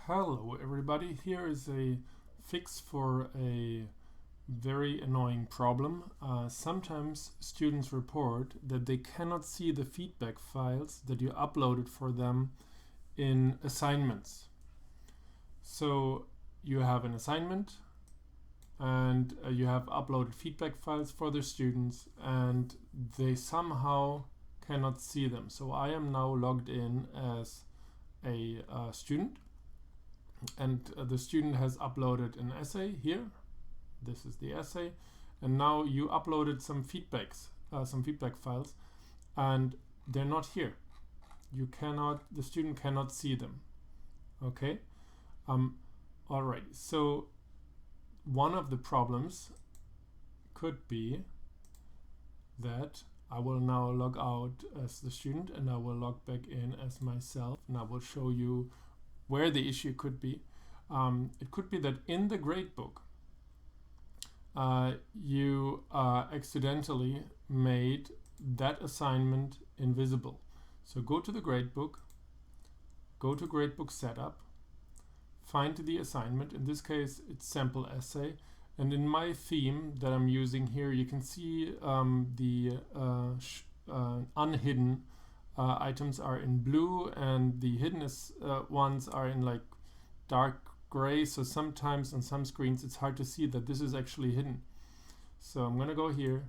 Hello everybody, here is a fix for a very annoying problem. Sometimes students report that they cannot see the feedback files that you uploaded for them in assignments. So you have an assignment and you have uploaded feedback files for the students and they somehow cannot see them. So I am now logged in as a student. And the student has uploaded an essay here. This is the essay, and now you uploaded some feedback files, and they're not here. The student cannot see them. Okay. All right. So one of the problems could be that I will now log out as the student, and I will log back in as myself, and I will show you where the issue could be. It could be that in the gradebook you accidentally made that assignment invisible. So go to the gradebook, go to gradebook setup, find the assignment. In this case it's sample essay, and in my theme that I'm using here you can see the unhidden items are in blue and the hidden ones are in like dark gray, so sometimes on some screens it's hard to see that this is actually hidden. So I'm going to go here,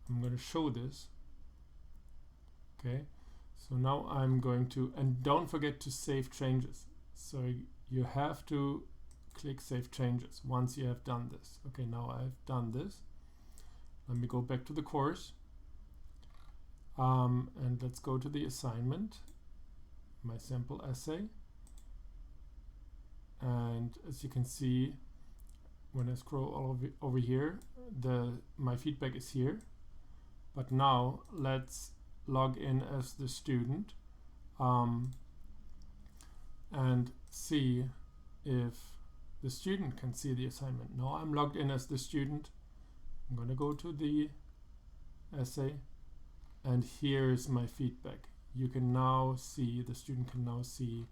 I'm going to show this. Okay, so now I'm going to, and don't forget to save changes. So you have to click save changes once you have done this. Okay, now I've done this. Let me go back to the course. And let's go to the assignment, my sample essay. And as you can see, when I scroll all over here, my feedback is here. But now let's log in as the student and see if the student can see the assignment. Now I'm logged in as the student. I'm going to go to the essay. And here's my feedback. You can now see, the student can now see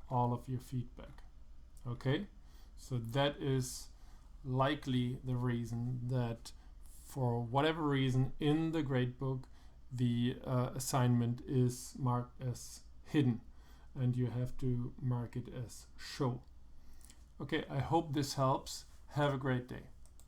all of your feedback. Okay, so that is likely the reason that for whatever reason in the gradebook the assignment is marked as hidden and you have to mark it as show. Okay, I hope this helps. Have a great day.